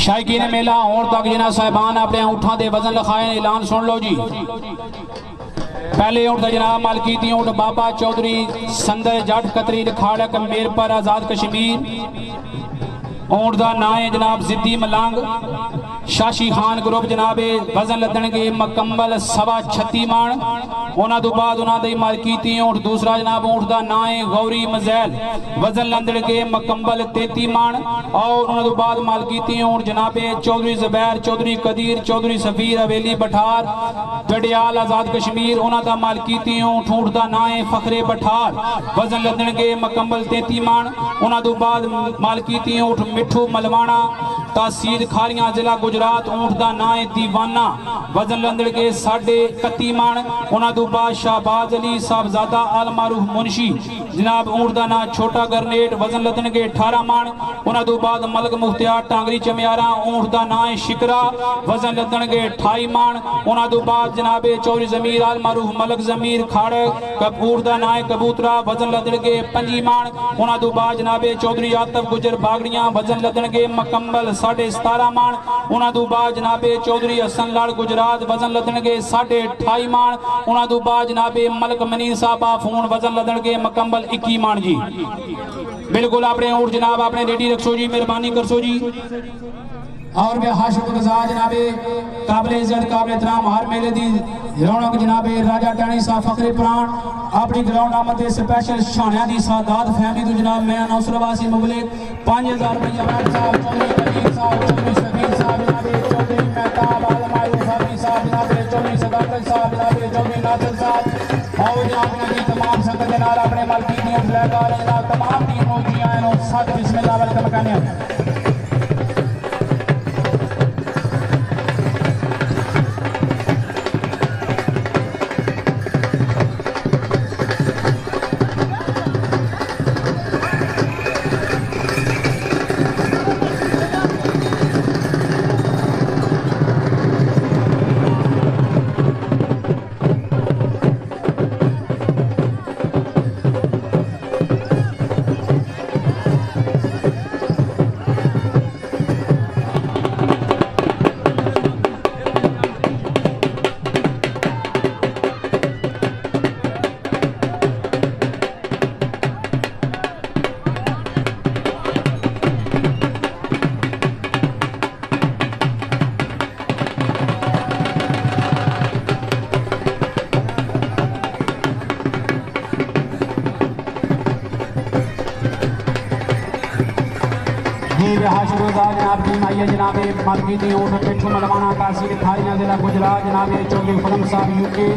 शायकीन मेला और तक जिन्हें साहिबान अपने ऊँठा के वजन लिखाए ऐलान सुन लो जी। पहले ऊँट जनाब मालकीती ऊँट बाबा चौधरी संदर जट कतरी खाड़क मेर पर आजाद कश्मीर। ऊँट का ना है जनाब जिद्दी मलंग शाशी खान ग्रुप जनाब वजन लदन के मुकम्मल 36 मान। उन्होंने तो बाद उन्होंने मालकीती ऊँट दूसरा जनाब ऊँट का ना है गौरी मजैल वजन लदन के मुकम्मल 33 मान। और उन्होंने तो बाद मालकीती ऊँट जनाब चौधरी जुबैर चौधरी कदीर चौधरी सफीर हवेली बठार गडियाल आजाद कश्मीर। उन्होंने मालकीती ऊँट ऊँट का ना है फखरे बठार वजन लदन के मुकम्मल 33 मान। उन्होंने तो बाद मालकीती ऊँट मिठू मलवाना तहसील खारियां जिला गुजरात ऊँट का ना है दीवाना वजन लंदड़ के 31.5 मान। उन्होंने तो बाद शाहबाज अली साहबजादा अल मारूफ मुंशी जनाब ऊँट का ना छोटा गरनेट वजन लदन के 18 मान। उन्होंने तो बाद मलक मुख्तियार टांगरी चमियारा ऊँट का ना है शिकरा वजन लदन के 28 मान। उन्होंने तो बाद जनाब चौधरी जमीर अल मारूफ मलक जमीर खाड़क ऊँट का ना है कबूतरा वजन लदन के 25 मान। उन्होंने तो बाद जनाब चौधरी आतफ गुजर बागड़ियां वजन लदन के मुकम्मल 17.5 मान। उन्होंने तो बाद जनाब चौधरी हसन लाल गुजरात वजन लदन के 28.5 मान। उन्होंने तो बाद जनाब मलक मनीर साहब आफून वजन लदन के मुकम्मल 21 मान जी। बिल्कुल अपने ऊँट जनाब अपने रेडी रखो जी, मेहरबानी करसो जी। और भी हाशिम गुजार जनाबे काबिल इज्जत काबिल एहतराम हर मेले दी रौनक जनाबे राजा टैनी साहब फखरे प्राण अपनी ग्राउंड आमद के स्पेशल शानिया दी सादात फैमिली तो जनाब मैं नौसरवासी मुबलिक 5000 रुपया साहब चौधरी कलीम साहब चौधरी सफीर साहब जनाबे चौधरी मेहताब आलम मारूफ हाफिज साहब जनाबे चौधरी सदाकत साहब जनाबे चौधरी नासिर साहब और जनाब की तमाम संगत के नाल अपने मालकीनी फ्लैगार जनाब तमाम टीम नौजियां नो साथ बिस्मिल्लाह वेलकम करने। जनाब मालकीती ऊँट मिठू मलवाना तहसील खारियां जिला गुजरात जनाब चौधरी खुरम साहब यूके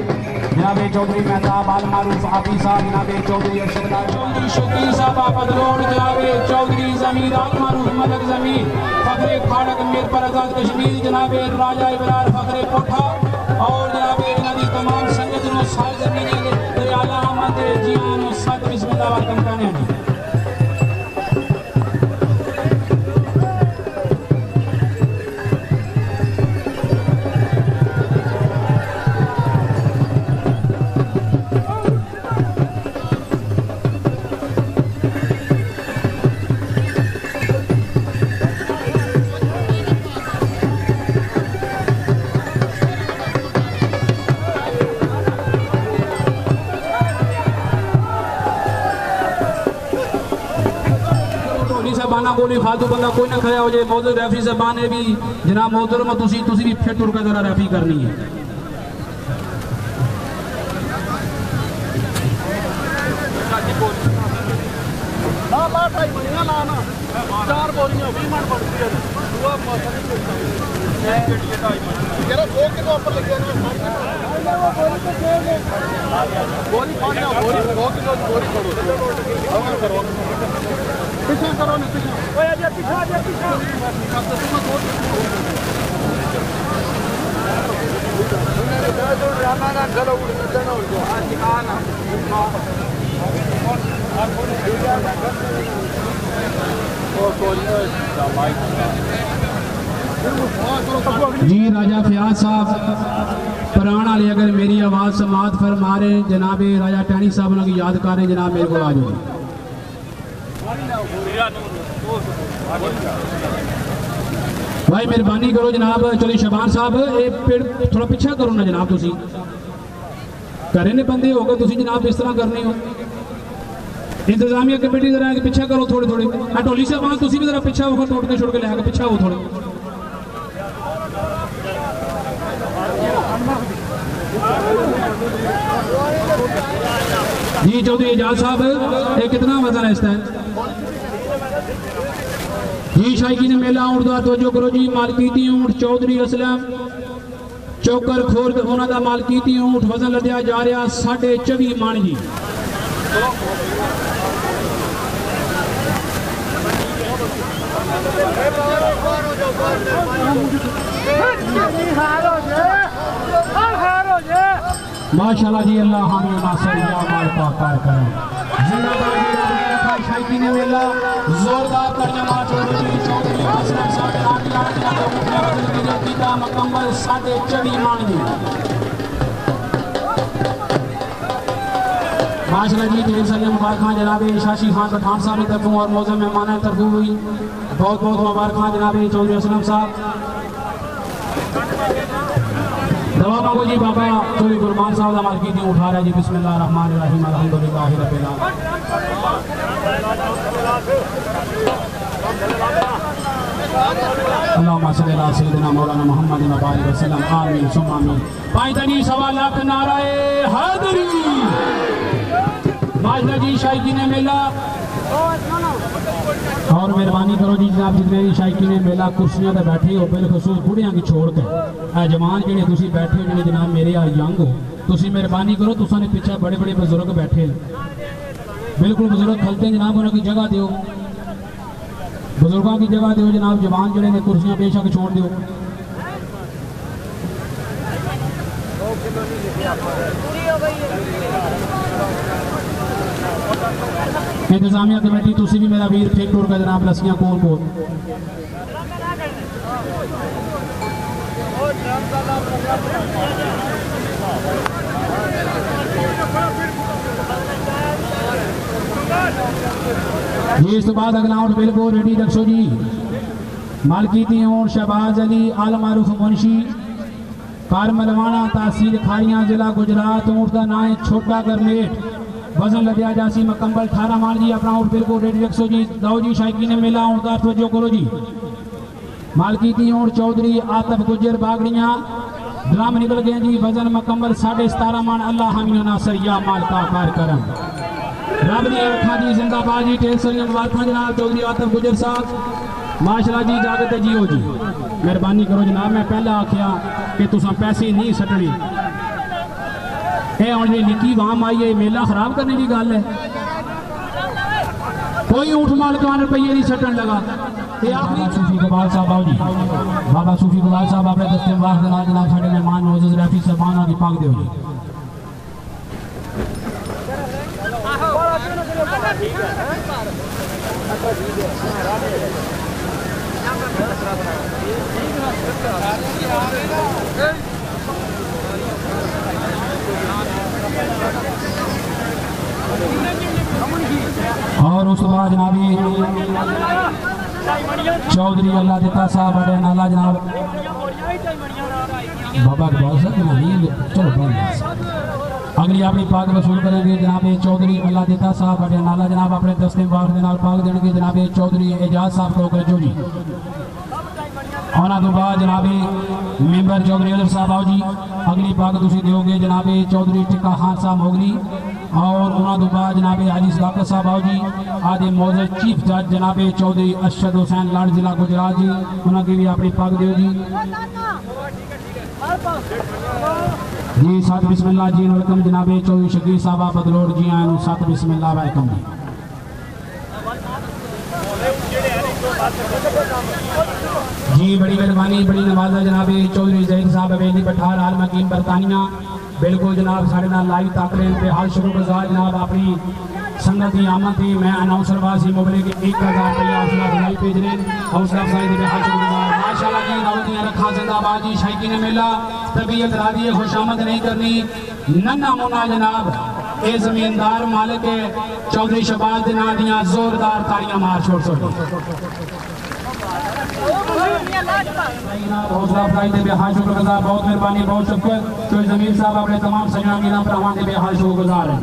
जनाब चौधरी मेहताब आल मारूफ हाफिज साहब जनाब चौधरी अरशद चौधरी शकील साहब बदलोड़ जनाब चौधरी जमीर आल मारूफ मलक जमीर फखरे खाड़क मेर पर आजाद कश्मीर जनाब राजा इबरार फखरे कोठा और जनाब नदी तमाम संगत नो साल जमीन दरियाला अहमद जियान साथ बिस्मिल्लाह वेलकम करने। बोली फालतू बंदा कोई ना खड़ा हो जाए मौजूद रेफरी साहबान ने भी जनाब मोहतरम तुसी भी फिर टुर का जरा रेफरी करनी है। चार बोलियां 20 मिनट पड़ती है यार 2 किलो ऊपर लग गया बोली 2 किलो बोरी करो पीछे करो ना पीछे ओए आजा पीछे राना चलो उड़ना हो आज आना जी राजा फयाज साहब पुराना वाले अगर मेरी आवाज़ समात फरमा रहे जनाब राजा टैनी साहब उन्होंने याद कर रहे जनाब मेरे को आ जाओ। भाई मेहरबानी करो जनाब, चलो शबान साहब ये पेड़ थोड़ा पिछा करो ना जनाब, तुसी करे ने बंदे हो गए, तुसी जनाब इस तरह करने हो। इंतजामिया कमेटी जरा पिछा करो थोड़े थोड़े। ढोली साहब तुसी भी जरा पिछा होगा, टोट के छोड़ के लैके पिछा हो थोड़े। जी चौधरी एजाज साहब ये कितना वजन है इसका? जी शायकीन मेला ऊँट का तवज्जो करो जी। मालकीती ऊँट चौधरी असलम चौकर खोर उन्होंने मालकीती ऊँट वजन लद्या जा रहा 24.5 मन जी। माशाल्लाह जी, अल्लाह हमें नासर या माल पाकर करें। जिंदाबाद जी, आपने रखा शायकीन मेला जोरदार तर्जमा चौधरी असलम साहब कीता मुकम्मल 24.5 मन जी। माशाल्लाह जी, ढेर सारी मुबारक जनाब शाशी खान पठान साहब की तरफों और मौजूद मेहमान की तरफों हुई। बहुत बहुत मुबारक जनाब चौधरी असलम साहब। दवा मांगो जी बाबा चौधरी गुरमान साहब का मालकीती उठा रहा है जी। बिस्मिल्लाह रहमान रहीम अल्हम्दुलिल्लाह रब्बिल आलमीन। अल्लाहुम्मा सल्ली अला सय्यिदिना मौलाना मुहम्मद व बारिक वसल्लम आमीन सुम्मा आमीन। 5 सवा लाख नाराए हैदरी। माशाल्लाह जी, शायकीन मेला और मेहरबानी करो जी जनाब जितने भी शायकीन मेला कुर्सियां पर बैठे हो, बिलखसूस बुढ़िया की छोड़ के जवान जेडे तुसी बैठे हो, जेडे जनाब मेरे आ यंग हो, तुसी मेहरबानी करो। तुसा ने पीछे बड़े बड़े बुजुर्ग बैठे, बिल्कुल बुजुर्ग खलते जनाब, उन्होंने जगह दो, बुजुर्गों की जगह दो जनाब। जवान जेडे ने कुर्सियां बेशक छोड़ दो। इंतजामिया कमेटी तुसी भी मेरा वीर फेक टूर का जनाब लसियां कोल कोल। जी इस तो बाद अगला आउट बिल्कुल रेडी रखो जी। मालकीती ऊँट शहबाज अली आल मारूफ मुंशी कारमलवाना तहसील खारियां जिला गुजरात। ऊँट का नाम है छोटा गरनेट, वजन लद्या जासी मुकम्मल 18 मान जी। अपना ऊँट बिल्कुल रेडी रखो जी। दाओ जी शायकीन मेला ऊँट का तवज्जो करो जी। मालकीती ऊँट चौधरी आतफ गुजर बागड़ियां ड्राम निकल गए जी। वजन मुकम्मल 17.5 मान। अल्लाह हमीन नासर या माल का कार करम रब दी अखा जी। जिंदाबाद जी, ढेर सारी मुबारक जनाब चौधरी आतफ गुजर साहब। माशाल्लाह जी, इजाजत है जी हो जी। मेहरबानी करो जनाब, मैं पहला आख्या कि तुसा पैसे नहीं सटने, हम जी निकी वाम आई है, मेला खराब करने की गल है। कोई ऊँट मालकान रुपये नहीं सटन लगा। बाबा सूफी इकबाल साहब आओ जी। बाबा सूफी इकबाल साहब अपने दस्ते मुबारक जनाब जनाब साढ़े मेहमान मोअज़्ज़ज़ रफ़ी साहबान की पाक दो जी। और उस बाद जनाबी चौधरी अल्लाह दिता साहब बड़े नाला जनाब बाबा इकबाल साहब नहीं, चलो अगली अपनी पाक वसूल करेंगे जनाब चौधरी अल्लाह दिता साहब बड़े नाला जनाब अपने दस्ते बार के नाल पाक देंगे जनाब चौधरी एजाज साहब को करो जी। उन्होंने बाद जनाबे मेंबर चौधरी अजहर साहब आओ जी। अगली पाक तुम दोगे जनाबे चौधरी टिक्का खान साहब मोगली और उन्होंने बाद जनाबे हाजी सदाकत साहब आओ जी। आदि मौजूद चीफ जज जनाबे चौधरी अरशद हुसैन लाड़ जिला गुजरात जी, उन्होंने भी अपनी पाक दो जी। जी साथ बिस्मिल्लाह जी वेलकम जनाबे चौधरी शकीर साहब बदलोर जी आए साथ बिस्मिल्लाह वेलकम जी। बड़ी मेहरबानी बड़ी नवाजा जनाब चौधरी जहीर साहब हवेली पठार आल मकीम बरतानिया बिल्कुल जनाब साढ़े नाल लाइव ताकले पे हाल शुरू गुजार जनाब अपनी संगत की आमद थी। मैं अनाउंसर वासी मोबले के 1000 रुपया हौसला अफजाई भेज रहे हौसला अफजाई पे हाल शुरू गुजार माशाल्लाह जी। दाऊदिया रखा जिंदाबाद जी। शायकीन मेला तबीयत राजी है, खुशामद नहीं करनी नन्ना मुन्ना जनाब ये जमींदार मालिक चौधरी शहबाज के नाम दियाँ जोरदार तालियां मार छोड़ सो। हौसला अफजाई दे बेहाल शुक्रगुजार, बहुत मेहरबानी, बहुत शुक्र। तो जमीर साहब अपने तमाम सजना मीना भरावां दे बेहाल शुक्रगुजार हैं।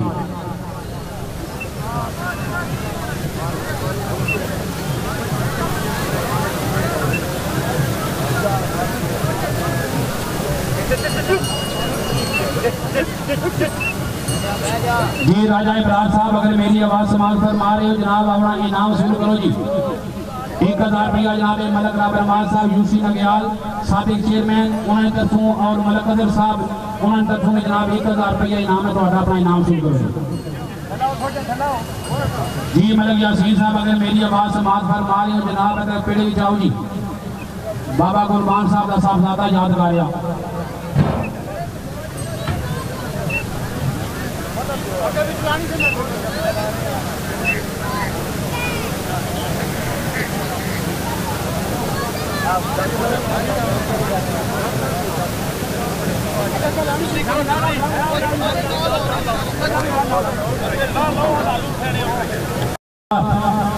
जी राजा इब्रार साहब, अगर मेरी आवाज समाज पर मार रहे हो जनाब, अपना इनाम शुरू करो जी। 1000 रुपया जनाब मलक राबर नवाज साहब यूसी नगयाल साबिक चेयरमैन उन्होंने तरफों और मलक अदर साहब उन्होंने तरफों में जनाब 1000 रुपया इनाम है। तो अपना इनाम शुरू करो जी। मलक यासीन साहब, अगर मेरी आवाज समाज पर मार रहे हो जनाब, अगर पेड़े जाओ जी। बाबा कुर्बान साहब का साहबजादा यादगारिया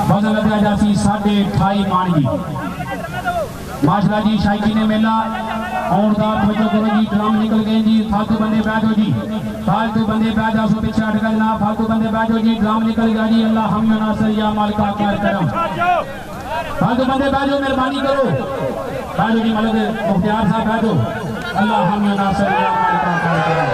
बदल 28.5 मान जी। माशाल्लाह जी, शायकी ने मेला औरदार बच्चों को जी ड्रम निकल गए जी। फालतू बंदे बैठो जी, फालतू बंदे बैठ जाओ, पीछे अटकल ना, फालतू बंदे बैठो जी। ड्रम निकल गया जी। अल्लाह हम नासर या मालिका कर करम। फालतू बंदे बैठो, मेहरबानी करो, बैठो जी। मलक मुख्तियार साहब बैठो। अल्लाह हम नासर या मालिका कर करम।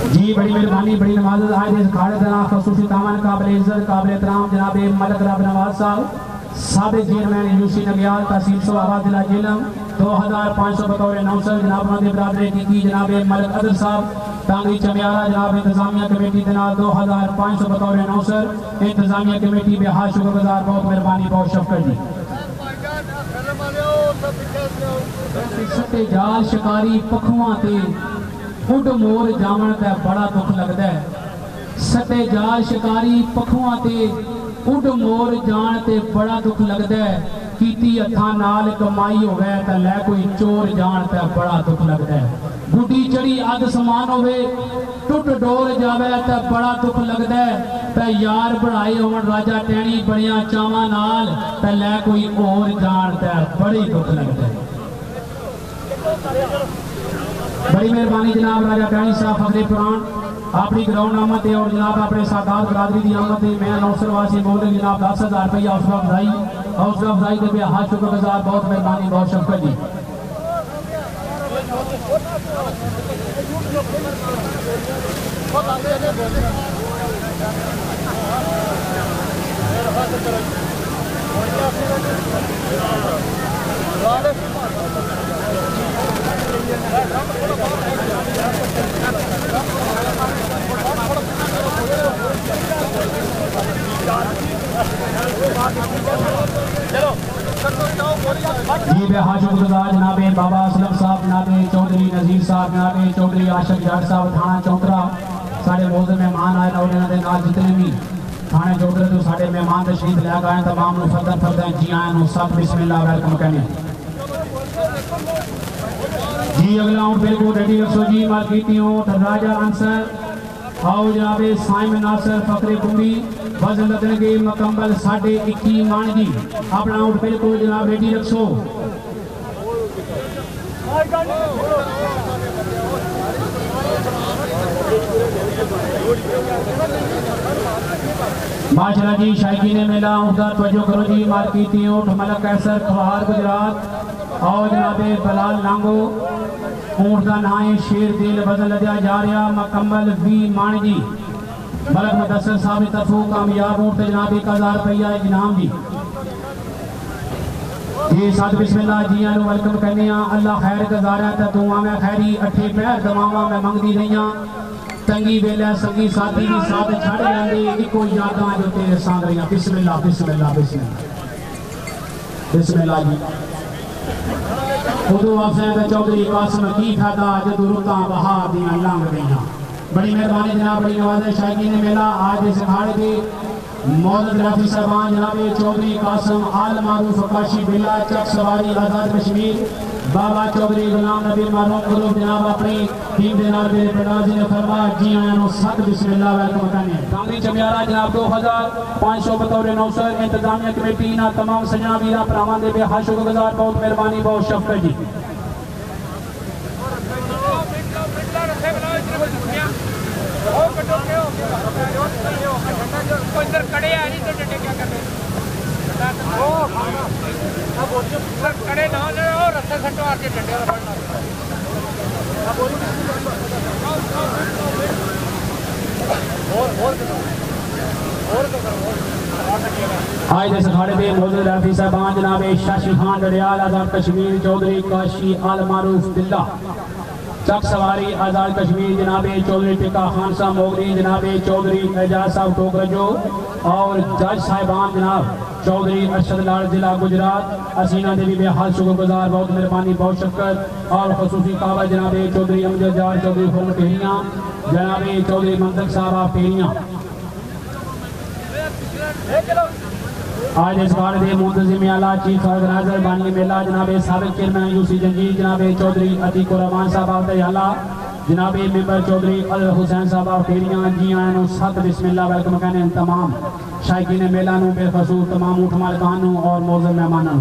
जी बड़ी मेहरबानी, बड़ी नवाज़। आज इस खाड़े दना खसूसी तामन काबिल इज्जत काबिल एहतराम जनाब मलक राब नवाज साहब साबिक चेयरमैन यूसी नगयाल तहसील सोहाबाद जिला जेलम 2500 बतौर नौसर जनाब उन्होंने बरादरी की जनाब मलक अदर साहब टांगरी चमियारा जनाब इंतजामिया कमेटी के नाल 2500 बतौर नौसर इंतजामिया कमेटी बेहाल शुक्रगुजार, बहुत मेहरबानी, बहुत शफकत जी। सटे जाल शिकारी पखुआं ते उड मोर जामन का बड़ा दुख लगता है। सटे जाल शिकारी पखुआं ते उड मोर जान ते बड़ा दुख लगता है। कीती हथा नाल कमाई होवे ते लै कोई चोर जान ते बड़ा दुख लगता है। गुड्डी चढ़ी अध समान होवे टुट डोर जावे ते बड़ा दुख लगता है। ते यार बढ़ाए होवन राजा टैणी बड़िया चावां नाल ते लै कोई होर जान ते बड़ी दुख लगता है। बड़ी मेहरबानी जनाब राजा टैणी साहब फखरे पुराण अपनी ग्राउंड आमद और जनाब अपने सादात बरादरी की आमद मैं नौसर वासी बोल रही जनाब 10,000 रुपया हौसला अफजाई के हाथ शुक्रगुजार, बहुत मेहरबानी, बहुत शफकत जी। जी बेहाल शुक्रगुजार जनाब बाबा असलम साहब, जनाब चौधरी नजीर साहब, जनाब चौधरी आशक जाट साहब थाना चौंतरा साढ़े मौजूद मेहमान आए और इन्होंने नाल जितने भी थाने चौधरी तो साढ़े मेहमान तशरीफ लैके आए तमाम फर्दर फर्दर जी आए सब बिस्मिल्लाह वेलकम कहने जी। अगला बिल्कुल रेडी रखो जी। मार्केटी राजा अंसर आओ जनाब साइम नासर फकरे कुंभी वजन लगने मुकम्मल 21.5 मान जी। अपना आउट बिल्कुल जनाब रेडी रखो। माशाल्लाह जी, शायकी ने मेला उधर तवज्जो करो जी। मार्केटी ऊँट मलक कैसर खवार गुजरात और जनाब बलाल नांगो ऊँट का नाम है शेर दिल वजन लद्या जा रहा मुकम्मल 20 मान जी। मलक मुदस्सिर साहब की तरफों कामयाब ऊँट जनाब 1000 रुपया इनाम जी जी साथ बिस्मिल्लाह जी वेलकम करने अल्लाह खैर गुजारा तो दुआ में खैरी अठे पैर दवावां में मंगदी रही तंगी वेले संगी साथी भी साथ छड़ लेंदे इको यादां जो तेरे संग रही बिस्मिल्लाह बिस्मिल्लाह बिस्मिल्लाह बिस्मिल्लाह जी उदो अफसर चौधरी कासिम की फायदा जदों रुतां बहार दियां लंघ गईयां। बड़ी मेहरबानी जनाब बड़ी नवाज़े शायकीन मेला आज इस अखाड़े के मौजूद राफी साहबान जनाब चौधरी कासिम आल मारूफ काशी बिल्ला चक सवारी आजाद कश्मीर बाबा चौधरी गुलाम नबी मारूफ ग्रुप जनाब अपनी टीम के नाल मेरे प्रधान जी ने फरमाया जी आयां नु सत बिस्मिल्लाह वेलकम करने कांगड़ी चमियारा जनाब 2500 बतौर नौसर इंतजामिया कमेटी ना तमाम सजना वीरा भरावां दे बेहद शुक्रगुजार बहुत मेहरबानी बहुत शफकत जी। कड़े आ नहीं तो डंडे क्या करते कड़े ना ले और रस्ते सट्टो आके डंडे आज इस अखाड़े में मौजूद राफी साहबान जनाब शाशी खान डडियाल आजाद कश्मीर चौधरी काशी आल मारूफ बिल्ला चक सवारी आजाद कश्मीर जनाब चौधरी टिका खान साहब मोगरी जनाब चौधरी एजाज साहब टोकरजो और जज साहिबान जनाब चौधरी अरशद लाल जिला गुजरात हसीना देवी बेहाल शुक्रगुजार बहुत मेहरबानी बहुत शक्कर और खसूसी काबा जनाब चौधरी अमजद जार चौधरी फुल टेरियाँ जनाब चौधरी मंतक साहब टेरियाँ। आज इस बार दे मुंतजिम आला चीफ ऑर्गेनाइजर बानी मेला जनाब साबिक चेयरमैन यूसी जंजीर जनाब चौधरी अतीक रहमान साहब आला जनाब मेंबर चौधरी अल हुसैन साहब फेरियां जी आयां सत बिस्मिल्लाह वेलकम कहने तमाम शायकीन मेला नु बेखसूस तमाम ऊँट मालकान और मौजूद मेहमानों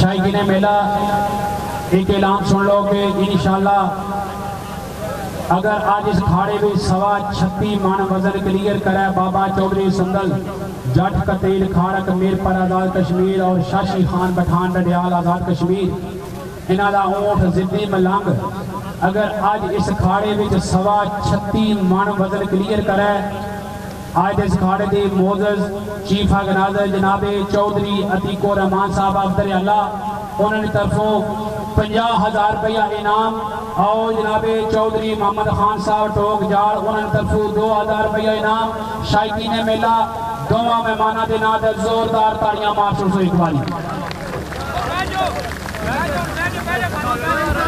शायकीन मेला एक ऐलान सुन लो कि इंशाअल्लाह अगर आज इस खाड़े में 36 मन वजन क्लियर करे बाबा चौधरी संदल जट कतेल खाड़क मीरपर आजाद कश्मीर और शाशी खान पठान डडियाल आजाद कश्मीर इन्हां दा ऊँट जिद्दी मलंग अगर आज इस खाड़े में 36 मन वजन क्लियर करे आज इस खाड़े के मोजज चीफ ऑर्गेनाइजर जनाब चौधरी अतीको रहमान साहब अफ्तर अल्लाह उन्होंने तरफों 50,000 रुपया इनाम और जनाब चौधरी मोहम्मद खान साहब टोक जाल उन्होंने तरफों 2,000 रुपया इनाम शायकीन मेला दोवां मेहमानों के नाम से जोरदार तालियां मार सो एक बारी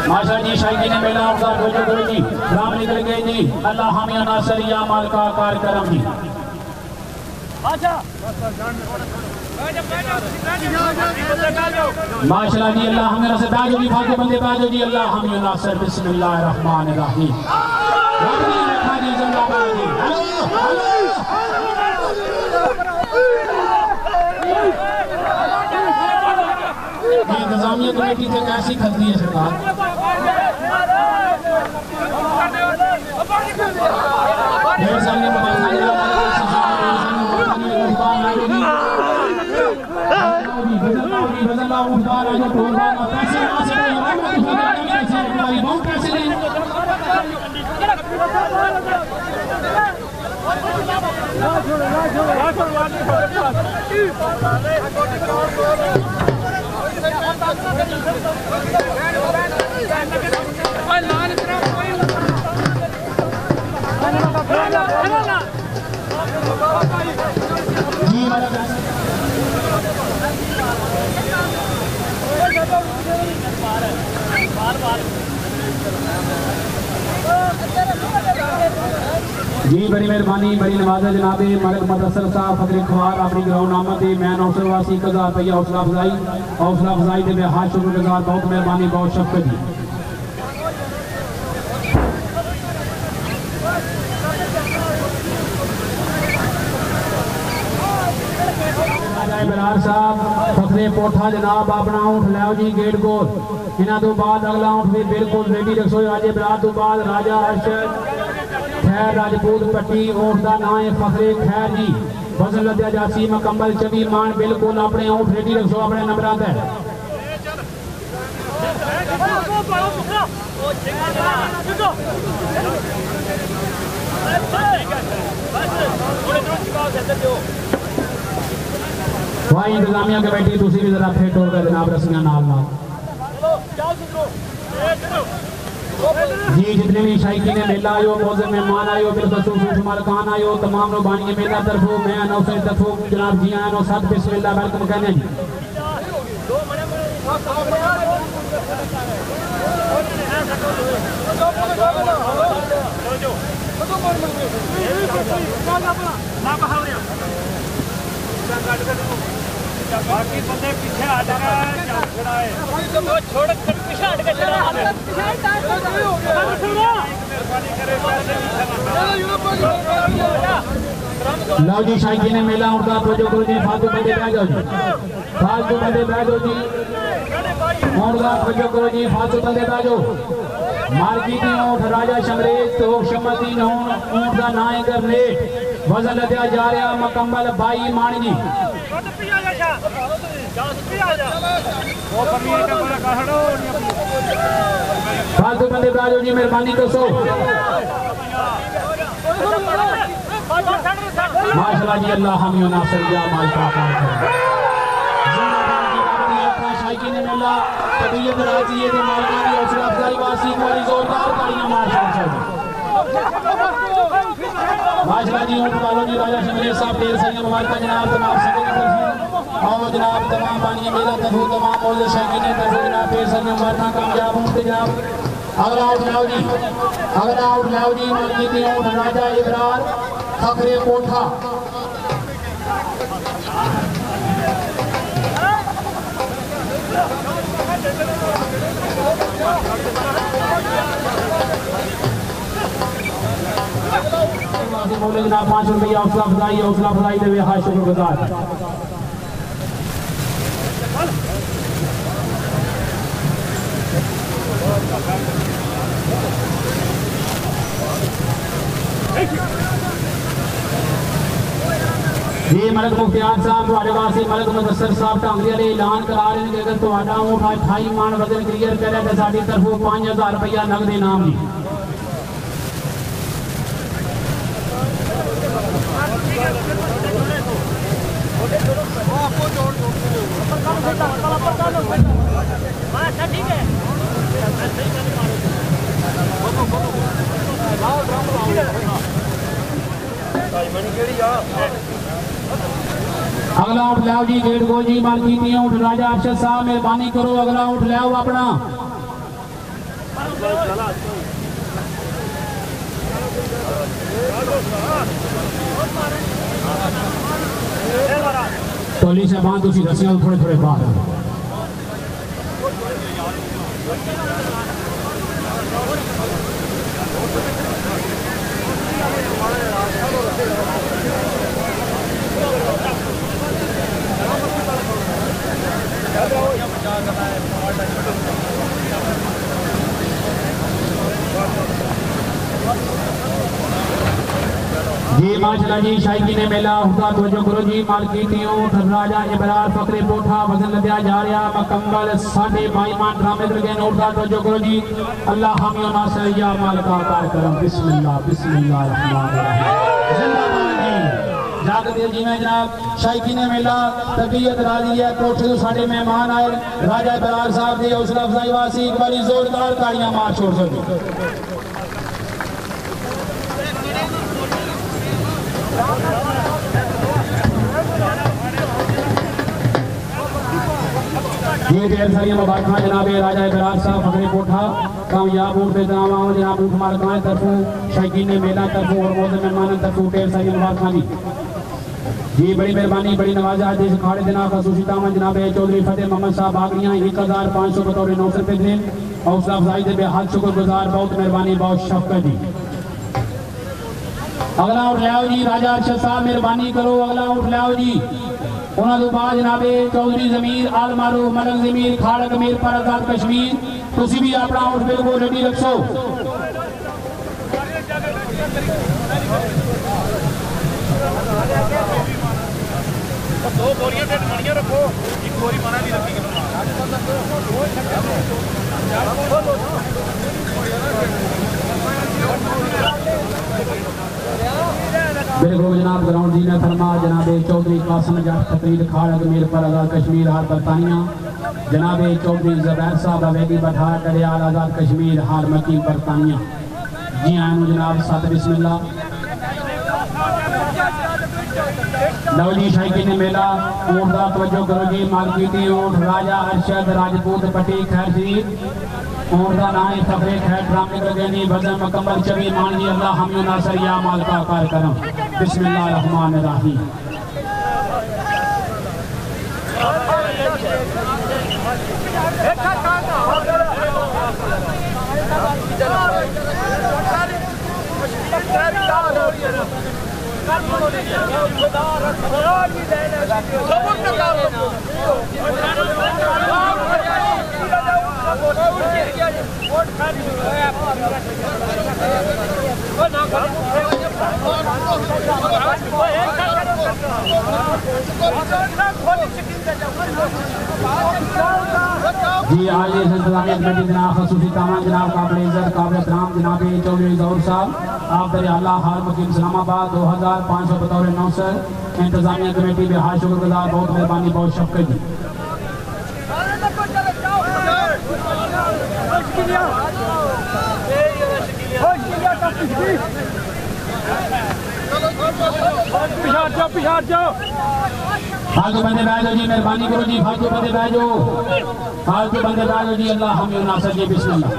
माशा जी शायकीन मेला गुरु जी राम निकल गए जी अल्लाह हमिया नासर या मालका कार करम जी माशाअल्लाह जी अल्लाह हमें से बाजो जी फाके बंदे बाजो जी अल्लाह हमिया नासर बिस्मिल्लाहिर रहमानिर रहीम रब्बी रखा जी जिंदाबाद जी इंतजामिया कमेटी से कैसी खलती है सरकार ढेर सारी जी बड़ी मेहरबानी बड़ी नवाज़ जनाब मलिक मुदस्सिर साहब फकरे खुआर अपनी ग्राउंड आमद मैं नौसर वासी 1000 रुपया हौसला अफजाई के बेहद शुक्रगुजार बहुत मेहरबानी बहुत शफकत जी। बरार साहब फखरे पोठा जनाब अपना ऊँट लियाओ जी गेट कोल। इन्हों तो बाद अगला ऊँट भी बिल्कुल रेडी रखो। राजे बरार तो बाद राजा अरशद खैर राजपूत पट्टी ऊँट का नाम है फखरे खैर जी। वजन लद्या जासी मुकम्मल 24 मान बिल्कुल अपने ऊँट रेडी रखो अपने नंबरों पर। भाई इंतजामिया कमेटी तुसी भी जरा फिट हो गए जनाब रस्सियां नाल नाल जी। जितने भी शायकीन मेला आयो मौजूद मेहमान आयो बिलखसूस मालकान आयो तमाम लोग बानी मेला तरफों मैं नौसर तरफों जनाब जी आया साथ बिस्मिल्लाह वेलकम कहने जी। बाकी बंदे पीछे हट गए छोड़ पीछे हट के लो जी शायकीन मेला उठा तो करो जी फालतू बंदे बह जाओ जी फालतू बंदे बह जाओ जी उठा तो करो जी फालतू बंदे बह जाओ। मालकी दी ऊँट राजा शमरेज तो शमती ऊँट का नाम है गरनेट वजन लद्या जा रहा मुकम्मल 22 मान जी। फालतू बंदे बाजो जी मेहरबानी करो माशाल्लाह जी अल्लाह हम नासर या माल का शायकीन मेला तबीयत राजी है मालकान की हौसला अफजाई वासी वाली जोरदार तालियां माशाल्लाह माशाल्लाह जी ऊँट वालों जी राजा शमरेज साहब ढेर सारी मुबारक जनाब तमाम सभी आओ जनाब तमाम बानी मेला तरफों तमाम मौजूद शायकीन तरफों जनाब ढेर सारी मुबारक कामयाब होंगे जनाब। अगला ऊँट लाओ जी अगला ऊँट लाओ जी मालकी दी ऊँट राजा इबरार फखरे कोठा बोले जनाब 5 रुपया हौसला अफजाई देवे हाँ शुक्रगुजार। जी मलक मुख्तियार साहब तुम्हारे वास्ते मलक मुदस्सर साहब ढांगरी वाले ऐलान करा रहे हैं कि अगर तुम्हारा ऊँट 28 मान वजन क्लियर करे तो साडी तरफों 5000 रुपया नगद इनाम जी। अगला ऊँट लाओ जी गेट गोल जी मालकी दी ऊँट राजा अरशद साहब मेहरबानी करो अगला ऊँट लाओ अपना। टोली से बांध उसी रस्सियां थोड़े थोड़े बाहर जी माशाल्लाह जी शायकीन मेला हुदा तवज्जो करो जी मालकी दी ऊँट राजा इबरार फखरे पोठा वजन लद्या जा रहा मुकम्मल 22.5 मान ड्रामे लगे नोट का तवज्जो करो जी। अल्लाह हामी नासर या मालिका करम बिस्मिल्लाह बिस्मिल्लाह रहमान रहीम जिंदाबाद जी जागदे जी में जनाब शायकीन मेला तबीयत राजी है कोठे तो साडे मेहमान आए राजा इबरार साहब दी हौसला अफजाई वासी एक बारी जोरदार तालियां मार छोड़ सके। ये ढेर सारी मुबारक जनाब राजा इबरार साहब फखरे कोठा कामयाब ऊँट पे जनाब आओ जनाब ऊँट मालकान तरफों शायकीन मेला तरफों और मौजूद मेहमान तरफों ढेर सारी मुबारक जी बड़ी मेहरबानी बड़ी नवाजा देश खाड़े जनाब खसूसी दामन जनाब चौधरी फतेह मोहम्मद साहब आगरियाँ 1500 बतौर 900 रुपये दिन हौसला अफजाई दे बेहद शुक्रगुजार बहुत मेहरबानी बहुत शफकत जी। अगला उठ लाओ जी राजा अरशद साहब मेहरबानी करो अगला उठ लाओ जी उन्होंने बाद जनाबे चौधरी जमीर आल मारूफ मलक जमीर खाड़क मीर पर आजाद कश्मीर तुसी भी अपना आउट बिल्कुल रेडी रखो। दो बोरियां ते मणियां रखो, एक बोरी माना नहीं रखी। बिल्कुल जनाब ग्राउंड जी ने फरमा जनाबे चौधरी कासिम जट खतरी खाड़क मीर पर आजाद कश्मीर हार बरतानिया जनाबे चौधरी ज़ुबैर साहब अवेदी बठा डरियाल आजाद कश्मीर हार मकी बरतानिया। जी आयन जनाब सत बिस्मिल्लाह। लो जी शायकीन मेला ऊँट का तवज्जो करो जी। मालकीती ऊँट राजा अरशद राजपूत पट्टी खैर शरीफ ऊँट का नाम है फखरे खैर ड्रामिक रगैनी वजन मुकम्मल चवी मान जी अल्लाह हम नासर या माल का कार करम बिस्मिल्लाह रहमान रहीम। जी आज इस इंतजामिया कमेटी जनाब खसूसी तामान जनाब काबिल इज्जत काबिल एहतराम जनाब चौधरी ज़हूर साहब आप दरियाला हार मुकीम इस्लामाबाद 2500 बतौर 900 इंतजामिया कमेटी बेहार शुक्रगुजार बहुत मेहरबानी बहुत शफकत जी। फालतू बंदे बैठो जी मेहरबानी करो जी फालतू बंदे बैठो फालतू बंदे बैठो जी अल्लाह हम नासर जी बिस्मिल्लाह।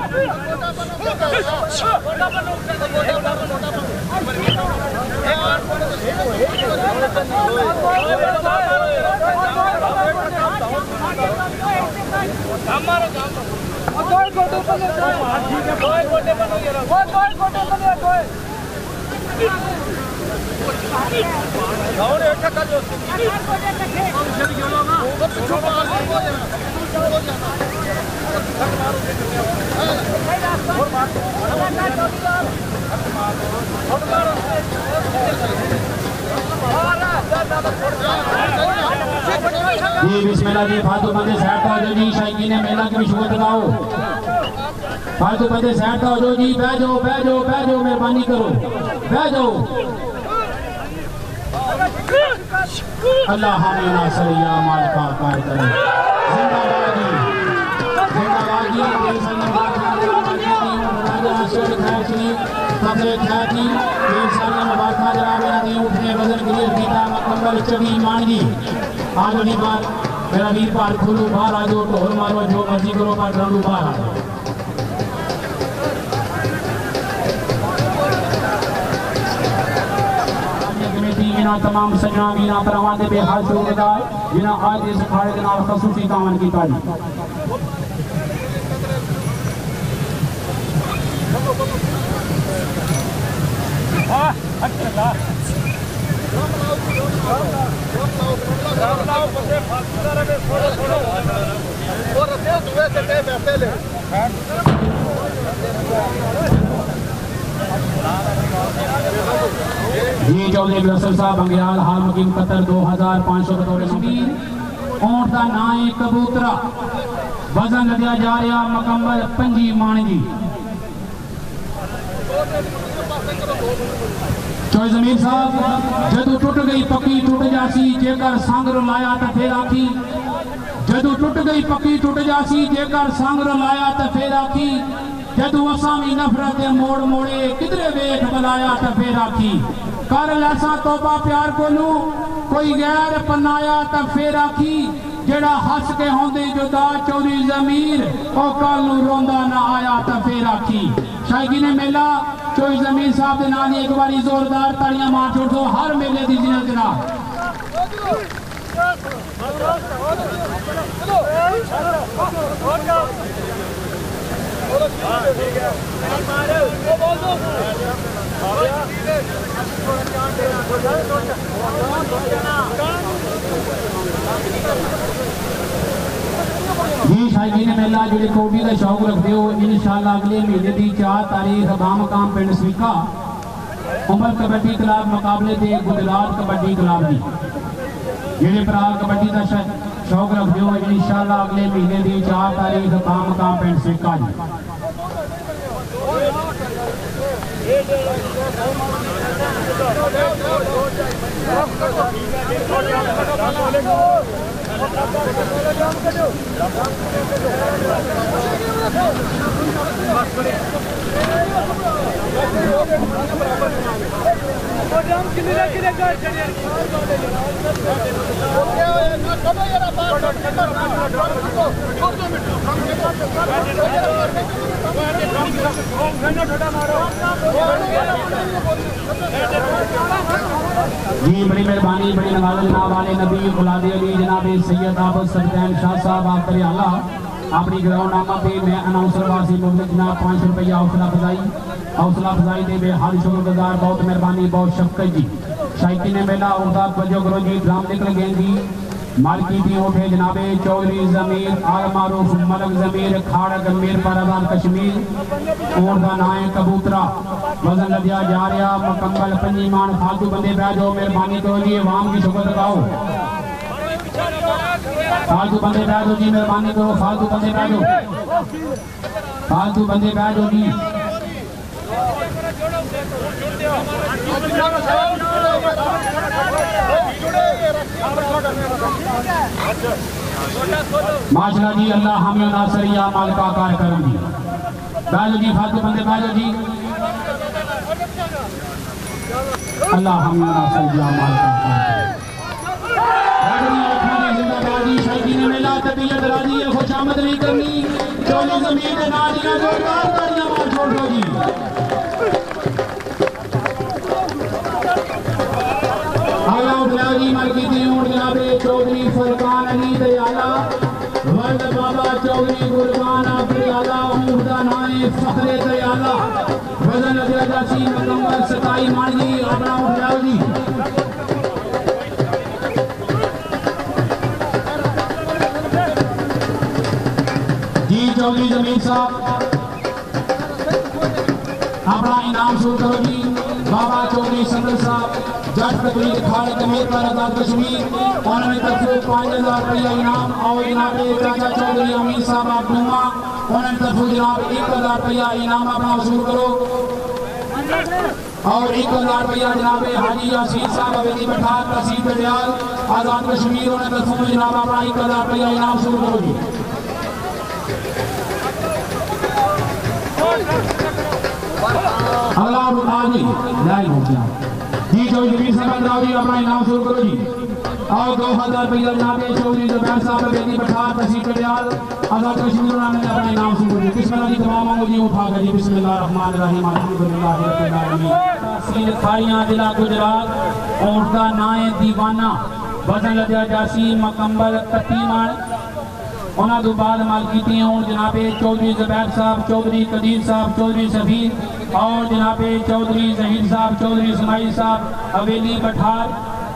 जी बिस्मिल्लाह जी फालतू बंदे साइड हो जाओ जी शायकीन मेला की भी शुक्र लगाओ। फालतू बंदे साइड हो जाओ जी बह जाओ मेहरबानी करो बह जाओ। अल्लाह हमें नासर या माल का कार करे जिंदाबाद जी राजा अरशद खैर शरीफ फखरे खैर जी ढेर सारी मुबारक जनाब ने उठने वजन क्लियर किया मुकम्मल चवी मान जी आज वाली बार मेरा वीर बार खोलो बाहर आ जाओ ढोल मारो जो मर्जी करो पर ड्रालू बाहर आ जाओ। तमाम सजना वीरा भरावां दे बेहाल शुक्रगुजार जिन्हां आज इस अखाड़े दे नाल खसूसी तावन कीता जी। जी चौधरी रसल साहब बंगियाल हाल मुकीम कतर 2500 बतौर शबीर ऊँट का नाम है कबूतरा वजन लदिया जा रहा मुकम्मल 5 मान जी। चौधरी जमीर साहब जदू टुट गई पक्की टुट जासी जेकर सांगर लाया तो फिर आखी जदू टुट गई पक्की टुट जासी जेकर सांगर लाया तो फिर आखी जदू असामी नफरत मोड़ मोड़े किधरे वेख बुलाया तो फिर आखी कर लैसा तोबा प्यार कोलू कोई गैर पनाया तो फिर आखी जेड़ा हस के होंदे जुदा चौधरी जमीर ओ कल नू रोंदा ना आया तो फिर आखी। शायकीन मेला चौधरी जमीर साहब के नाल एक बारी जोरदार तालियां मार छोड़ दो हर मेले की जिन्नत जनाब। जी शायकीन मेला जो कोटी का शौक रखते हो इंशाअल्लाह अगले महीने की 4 तारीख बामकाम पिंड स्वीका उमर कबड्डी क्लब मुकाबले के गुजरात कबड्डी क्लब की जेडे भरा कबड्डी का शौक रखते हो इंशाअल्लाह अगले महीने की 4 तारीख बामकाम पिंड स्वीका जी। जी बड़ी मेहरबानी बड़ी नवाज जनाब वाले नबी औलाद अली जनाब सैयद आबद सल्तान शाह साहब आप दरियाला अपनी ग्राउंड नामा पे मैं अनाउंसर वासी मुफ्त जनाब 500 रुपया हौसला अफजाई दे हाल शुक्रगुजार बहुत मेहरबानी बहुत शफकत जी। शायकीन मेला उर्दा वजो करो जी ड्राम निकल गए जी मालकी दी उठे जनाबे चौधरी जमीर आल मारूफ मलक जमीर खाड़क मीर परदान कश्मीर और दा नाम है कबूतरा वजन लदिया जा रहा मुकम्मल 5 मान फालतू बंदे बह जाओ मेहरबानी तो जी आवाम की शुक्र लगाओ फालतू बंदे बह जाओ जी मेहरबानी करो फालतू बंदे बह जाओ जी। माशा जी अल्लाह हमें नासरिया मालका कार करो जी बाजो जी फालतू बंदे बाजो जी अल्लाह हमें नासरिया मालका जिंदाबादी शायकीन मेला तबीयत राजी है खुशामद नहीं करनी चोली जमीन में नारियां जोरदार तालियां मार छोड़ दो जी। जनाबे चौधरी फरकान अली दयाला वर्द बाबा चौधरी गुरबान दयाला उमदा नाए फखरे दयाला वजन अदासी मुकम्मल 27 मान जी अपना उठाओ जी। जी चौधरी जमीन साहब अपना इनाम शुरू करो जी। बाबा चौधरी संदर साहब जट तकरीर खालिद मीर पर आजाद कश्मीर उन्होंने तरफ 5000 रुपया इनाम और जनाब चाचा चौधरी अमीर साहब अब्दुल्ला उन्होंने तरफ जनाब 1000 रुपया इनाम अपना वसूल करो और 1000 रुपया जनाब हाजी यासीर साहब हवेली बैठा तहसील दरियाल आजाद कश्मीर उन्होंने तरफ जनाब अपना 1000 रुपया इनाम शुरू करो जी। अगला जी चौधरी जमीर साहब जी अपना इनाम शुरू करो जी और 2000 रुपया जनाब चौधरी जुबैर साहब हवेली बैठा तहसील दरियाल आजाद कश्मीर उन्होंने अपना इनाम शुरू करो जी। बिस्मिल्लाह जी तमाम जी उठा कर जी बिस्मिल्लाह रहमान रहीम अल्हम्दुलिल्लाह रब्बिल आलमीन। तहसील खारियां जिला गुजरात और दा नाए दीवाना वजन लदिया जासी मुकम्मल 31 मान उन्होंने तो बाद मालकी और जनाबे चौधरी जुबैर साहब चौधरी कदीर साहब चौधरी सफीर और जनाबे चौधरी जहीर साहब चौधरी इस्माइल साहब हवेली पठार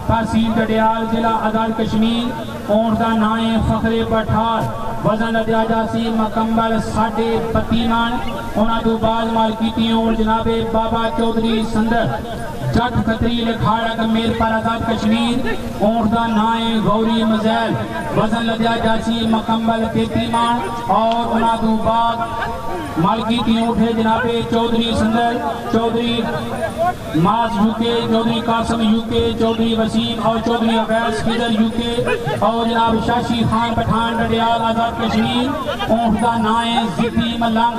तहसील डडियाल जिला आजाद कश्मीर और दा नाए फखरे पठार वजन लदिया जासी मुकम्मल 32.5 मान उन्होंने तो बाद मालकी और जनाबे बाबा चौधरी संदर जट खतरी खाड़क मीर पर आजाद कश्मीर और दा नाए गौरी मजैल वजन लदिया जासी मुकम्मल 33 मान और उन्होंने बाद मालकी उठे जनाबे चौधरी संदर चौधरी माज यूके चौधरी कासम यूके चौधरी वसीम और चौधरी अवैस फिदर यूके और जनाब शाशी खान पठान डडियाल आजाद कश्मीर और दा नाए जिद्दी मलंग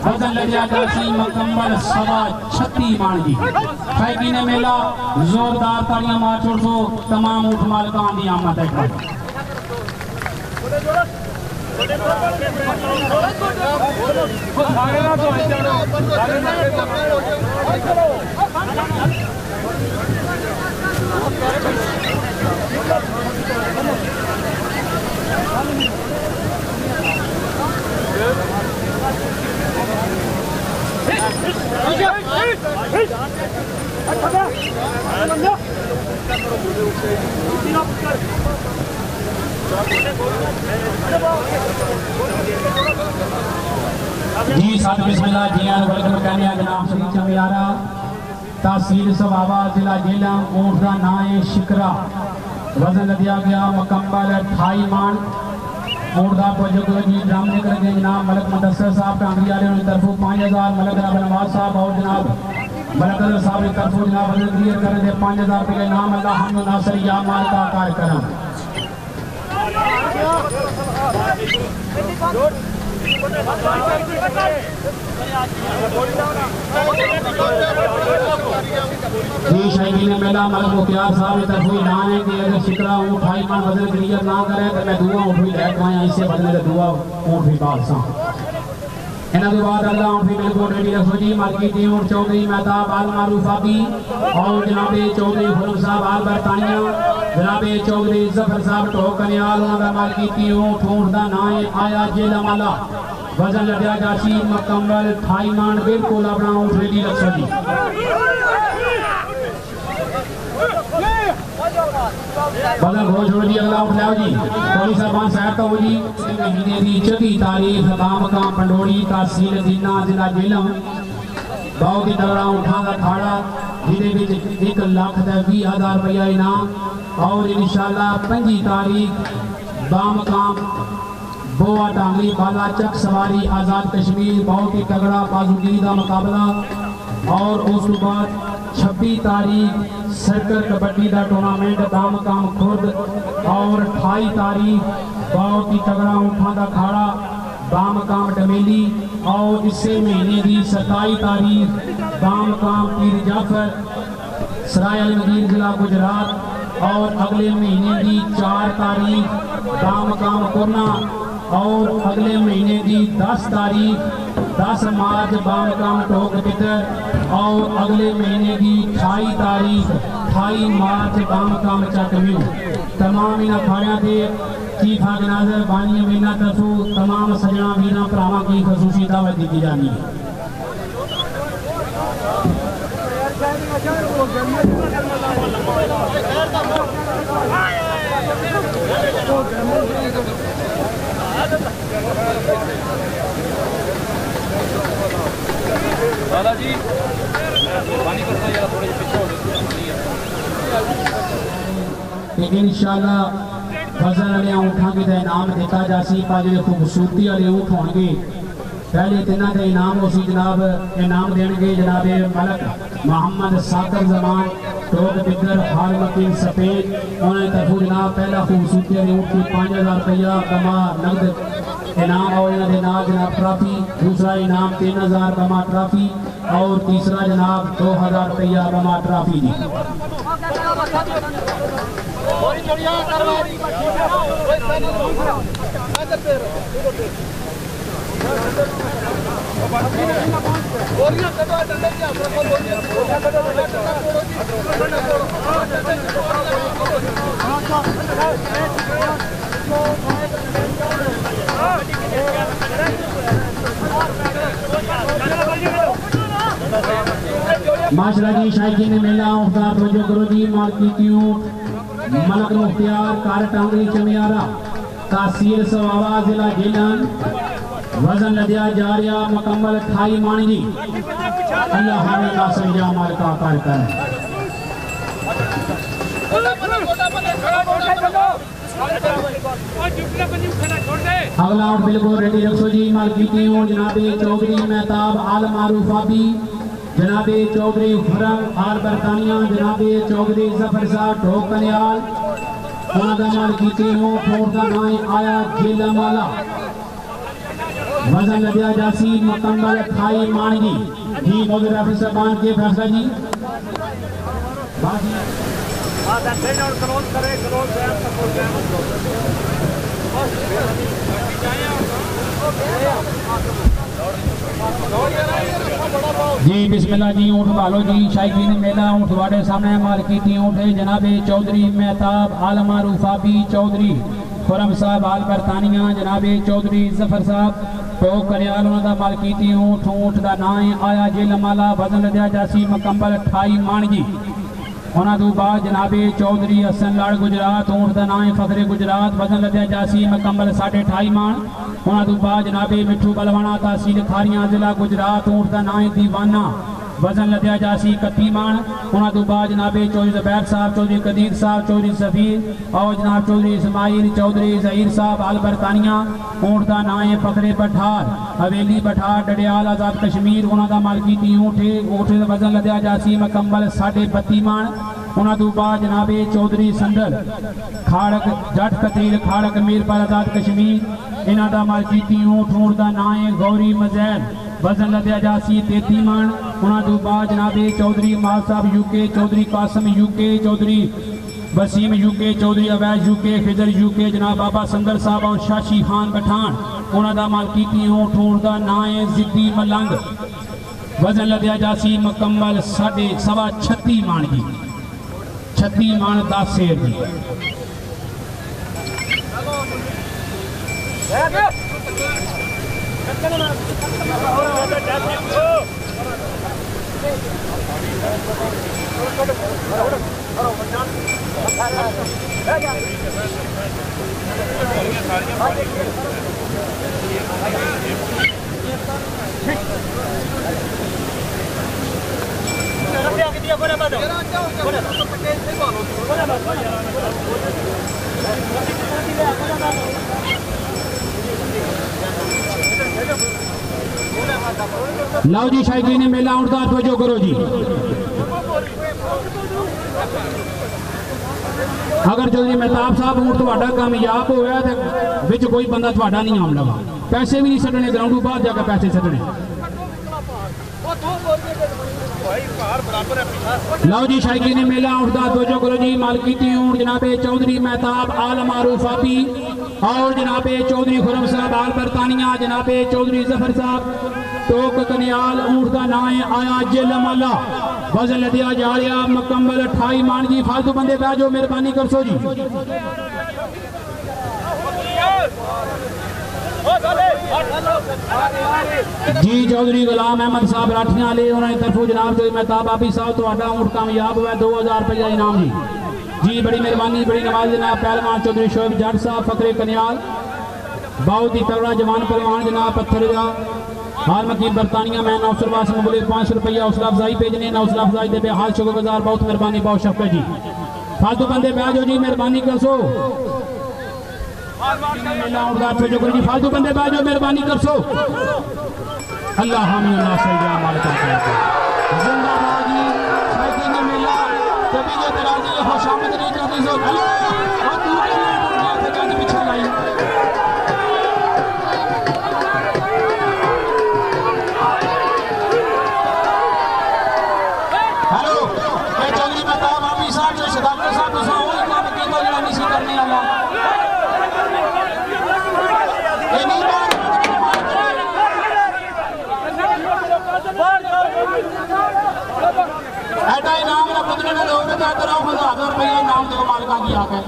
वजन लदिया जासी मुकम्मल 36 मान जी। शायकीन मेला जोरदार तालियां मार छोड़ दो तमाम उठ मालकान की आमद है। जी साथ बिस्मिल्लाह जी वेलकम कहने जनाब शरीफ चमियारा तहसील सवावा जिला जेलम ऊँट का नाम है शिकरा वजन दिया गया मुकम्मल 28 मान ऊँट का प्रोजेक्ट जी ड्राम लेकर गए जनाब मलक मुदस्सर साहब टांगरी वाले उनकी तरफों 5000 मलक नवाज साहब और जनाब मलक साहब की तरफों जनाब वजन क्लियर कर दे 5000 रुपये नाम अल्लाह हम नासर या माल का कार्यक्रम जी शायकीन मेला मलक मुख्तियार साहब की तरफ ऐलान है कि अगर शिकरा ऊँट 28 मान वजन क्लियर ना करे तो मैं दुआ ऊँट भी लैके आया इससे बदले तो दुआ ऊँट भी बादशाह इन्हों के बाद अल्लाह ऊँट भी बिल्कुल रेडी रखो जी मार्केटी ऊँट चौधरी मेहताब आल मारूफ आबी और जनाबे चौधरी खुरम साहब आल बरतानिया जनाबे चौधरी जफर साहब टोक कन्याल उन्होंने मार्केटी ऊँट का नाम है आया जेलमाला वजन लद्या जासी मुकम्मल 28 मान बिल्कुल अपना ऊँट रेडी रखो जी बदल घोष हो जी अगला उठाओ जी कोली साहबान साहब तो जी महीने की 24 तारीख मकाम पंडोड़ी तहसील दीना जिला जेलम बहुत ही तगड़ा उठा का खाड़ा जिदे 1,20,000 रुपया इनाम और इंशाल्लाह 25 तारीख बामकाम बोआ टांगरी बाला चक सवारी आजाद कश्मीर बहुत ही तगड़ा बाजुगी का मुकाबला और उस बाद 26 तारीख सर्कल कबड्डी का टूर्नामेंट दामकाम खुर्द और 28 तारीख बहुत ही तगड़ा उठा का खाड़ा दामकाम डमेली और इसी महीने की 27 तारीख दामकाम पीर जाफर सराय अल मदीन जिला गुजरात और अगले महीने की 4 तारीख दामकाम कोरना और अगले महीने की 10 तारीख 10 मार्च बामकाम टोक पितर और अगले महीने की 28 तारीख 28 मार्च बामकाम चकव्यू तमाम इन अखाड़िया के चीफ ऑर्गेनाइजर बानी मीना तरफों तमाम सजना वीर भरावां की खसूसी दावत दी जानी है जी पानी करता जरा थोड़े पीछे हो इंशाल्लाह फजल वाले ऊँटा के इनाम दिता जासी पर जो खूबसूरती वाले ऊँट होंगे पहले तिना के इनाम उसी जनाब इनाम देंगे जनाब मलक मोहम्मद साकर जमान टोक बिगर हाल मकीन सफेद उन्होंने तरफों जनाब पहला खूबसूरती वाले ऊँट की 5,000 रुपया कमा नकद इनाम और इन्होंने नाम जनाब ट्रॉफी दूसरा इनाम 3,000 कमा ट्रॉफी और तीसरा जनाब 2,000 रुपया कमा ट्रॉफी दी माशरा जी शायकीन मेला उफ्तार तवज्जो करो जी मार्केटी ऊँट मलक मुख्तियार कार टांगरी चमियारा तहसील सवावा जिला जेलन वजन लदिया जा रहा मुकम्मल 28 मान जी अल्लाह हमें नासर या माल का कार्यक्रम अगला ऊँट बिल्कुल रेडी रखो जी मार्केटी ऊँट जनाबे चौधरी मेहताब आल मारूफ आबी जनाबे चौधरी खुरम आल बरतानिया जनाबे चौधरी जफर साहब ढोक कन्याल मार्केटी ऊँट का नाम आया जेलमाला वजन लदिया जासी मुकम्मल 28 मान जी जी मौजूद हाफिज साहबान के फैसला जी जी बिस्मिल्लाह जी ऊँट भालो जी शायकीन मेला ऊँट वाड़े सामने मार्केटी ऊँट है जनाबे चौधरी मेहताब आल मारूफ आबी चौधरी खुरम साहब आल बरतानिया जनाबे चौधरी जफर साहब टोक कन्याल उन्होंने मार्केटी ऊँट का नाम आया जेलमाला वजन लदिया जासी मुकम्मल 28 मान जी उन्होंने तो बाद जनाबे चौधरी हसन लाड़ गुजरात ऊंट का नाम है फखरे गुजरात वजन लद्या जासी मुकम्मल 28.5 मान। उन्होंने तो बाद जनाबे मिठू बलवाना तहसील खारियां जिला गुजरात ऊंट का नाम है दीवाना वजन लद्या जासी 31 मान। उन्होंने तो बाद जनाबे चौधरी ज़ुबैर साहब चौधरी कदीर साहब चौधरी सफ़ीर और जनाब चौधरी इस्माइल चौधरी ज़हीर साहब आल बरतानिया ऊंट का नाम है फखरे पठार हवेली पठार डडियाल आज़ाद कश्मीर। उन्होंने मालकीती ऊँटे ऊँटे का वजन लद्या जासी मुकम्मल 32.5 मान। उन्होंने तो बाद जनाबे चौधरी संदल खाड़क जट कतील खाड़क मीरपुर आज़ाद कश्मीर इन्हों का मालकीती ऊँट का नाम है गौरी मजैल वजन लद्या जासी 33 मान। उन्होंने तो बाद जनाबे चौधरी माल साहब UK Chaudhary Qasim UK Chaudhary Waseem UK Chaudhary Awais UK Fizar UK जनाब बाबा संदल साहब और शाशी खान पठान उन्हों का मालकीती ऊँट का नाम है जिद्दी मलंग वजन लद्या जासी मुकम्मल 36.5 मान जी 36 मान 10 शेर जी। लो जी शायकी ने मेला उड़ता तवज्जो करो जी। अगर चौधरी मेहताब साहब ऊँट तुहाडा कामयाब होया तो विच कोई बंदा तुहाडा नहीं आम लगा पैसे भी नहीं छड्डने ग्राउंड बाहर जाकर पैसे छड्डने। लो जी शायकी ने मेला उड़ता तवज्जो करो जी। मालकीती ऊँट जनाबे चौधरी मेहताब आल मारूफ आपी और जनाबे चौधरी खुरम साहब आल बरतानिया जनाबे चौधरी जफर साहब टोक कनियाल ऊँट का नाम है आया जिलमला वजन लद्या जा रहा मुकम्मल 28 मान जी। फालतू बंदे बह जाओ मेहरबानी कर सो जी। जी चौधरी गुलाम अहमद साहब राठियां वाले उन्होंने तरफों जनाब जो मेहताब आपी साहब तुहाडा ऊँट कामयाब हुआ 2000 रुपया इनाम जी। जी बड़ी मेहरबानी बड़ी नवाज जनाब पहलवान चौधरी शोएब जट साहब फकरे कनियाल बहुत ही तगड़ा जवान पहलवान जनाब पत्थर जा हाल मकीन बरतानिया मैं नौसरवास मुगले 500 रुपया हौसला अफजाई भेजने नौसला अफजाई दे हाल शुक्रगुजार बहुत मेहरबानी बहुत शफकत जी। फालतू बंदे बह जाओ जी मेहरबानी कर सो जी। फालतू बंदे बह जाओ मेहरबानी कर सो। अल्लाह हामी अल्लाह सही मालिक जिंदाबाद जी। शायकीन ने मेला कभी जो तराजी खुशामद नहीं चाहती सो और दूर पीछे लाई इनाम ना पुतले ने लोग बता दो 1000 रुपया इनाम दो मालिका की आके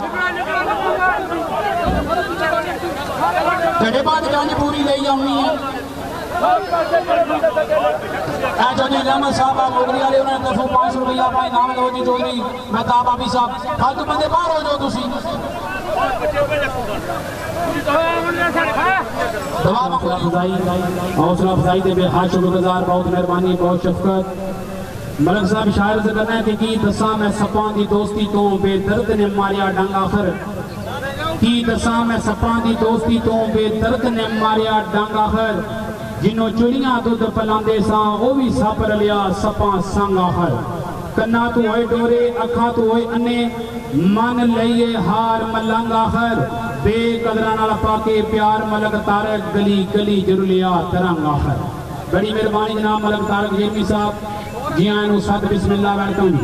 घड़े बाद गंज पूरी ले आनी है। चौधरी अहमद साहब आप मोगरी वाले उन्होंने तरफों 500 रुपया अपना इनाम दो जी। चौधरी मेहताब आपी साहब फालतू बंदे बाहर हो जाओ तुसी हौसला अफजाई दे बेहाद शुक्रगुजार बहुत मेहरबानी बहुत शफकत। मलक साहब शायर से करना है कि दसा मैं सपां दी दोस्ती तो बेदर्द ने मारिया डंग आखिर की दसा मैं सपां दी दोस्ती तो बेदर्द ने मारिया डंग आखिर जिन्हों चिड़ियां दुध पिलांदे सा वो भी सप रलिया सपां संग आखिर कन्ना तू होए डोरे अखा तू होए अन्ने मन लइए हार मलंग आखिर बेकदरा नाल पाके प्यार मलक तारक गली गली जरुलिया तरंग आखिर। बड़ी मेहरबानी जनाब मलक तारक जेमी साहब जी आए सद बिस्मिल्लाह वेलकम जी।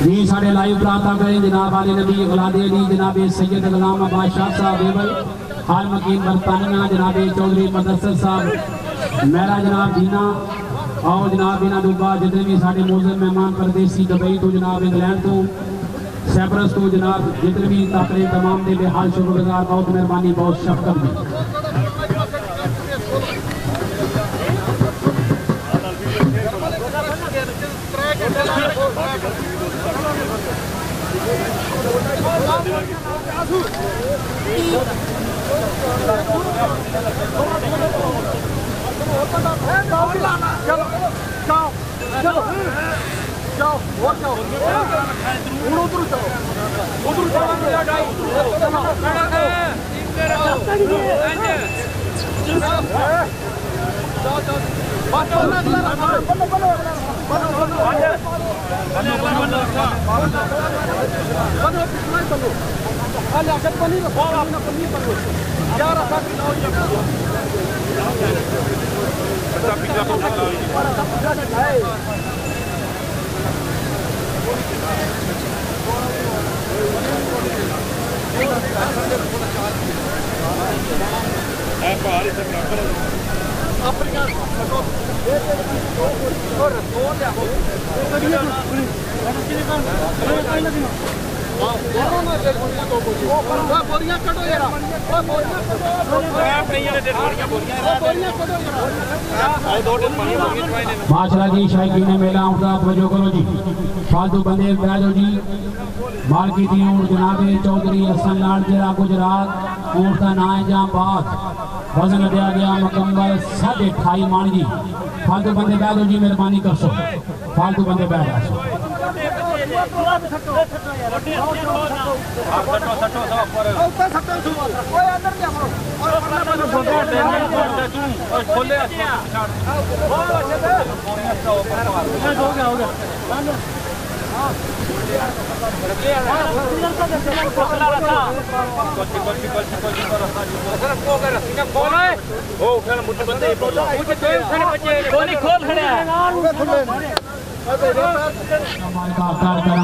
जी साढ़े लाइव प्रार्थना करें जनाब वाले नबी गुलादे अली जनाब सैयद गुलाम बादशाह साहब बेबल हाल मकीन बरतानिया जनाब चौधरी मदरसर साहब मेरा जनाब दीना और जनाब इन्हों तो बाद जितने भी साढ़े मौजूद मेहमान परदेसी दुबई तो जनाब इंग्लैंड तो सैप्रस तो जनाब जितने भी ताकरे तमाम के बेहाल शुक्रगुजार बहुत मेहरबानी बहुत शफकत भी माशाल्लाह जी शायकीन मेला उठा तवज्जो करो जी फालतू बंदे बैठो जी मालकी दी ऊंट जनाब चौधरी हसन लाल जिला गुजरात ऊंट का नाम है जहांबाद वजन दिया गया मुकम्मल 28.5 मान जी फालतू बंदे बैठो जी मेहरबानी कर सो फालतू बंदे बैठ जाओ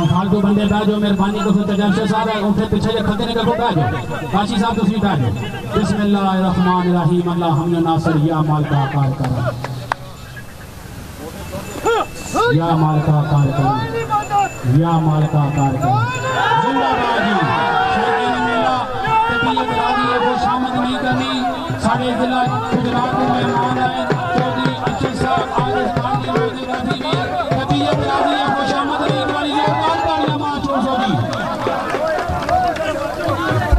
फालतू बंदे बैठो मेहरबानी करो तजर्शे साहब उठे पीछे जे खतने का बैठ जाओ काशी साहब तुम बैठ जाओ बिस्मिल्लाहिर्रहमानिर्रहीम अल्लाह हम नासर या माल का आकार करा या माल का आकार करा या माल का आकार करा जिंदाबाद जी शायकीन मेला तबीयत राजी है खुशामद नहीं करनी साढ़े जिला गुजरात में मेहमान आए चौधरी अच्छे साहब आरिफ खान की रोजी राजी भी तबीयत राजी है खुशामद नहीं करनी जोरदार तालियां मार छोड़ सो जी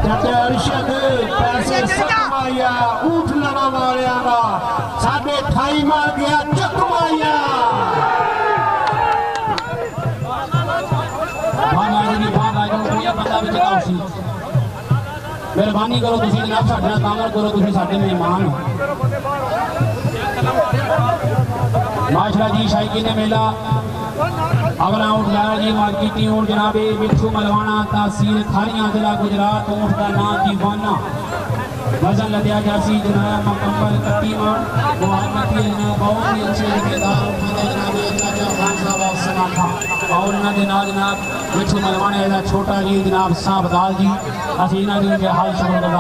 डॉक्टर अरशद पैसे सकमाया ऊंट लड़ा वालिया का 28.5 मार गया चकमाया मेहरबानी करो तुम जनाब साढ़े कामल करो तुम साढ़े मेहमान माशाल्लाह जी शायकीन मेला अगला ऊंट लाया जी मार्केटी ऊंट जनाब मिठू मलवाना तहसील खारियां जिला गुजरात ऊंट का नाम दीवाना वजन लदिया जासी जनाब मुकम्मल 31 मान बहुत ही अच्छे ठेकेदार खान साहब और सना खान और उन्होंने जनाब मिठू मलवाने का छोटा जी जनाब साहब दाल जी असी इन्होंने हाल शुरू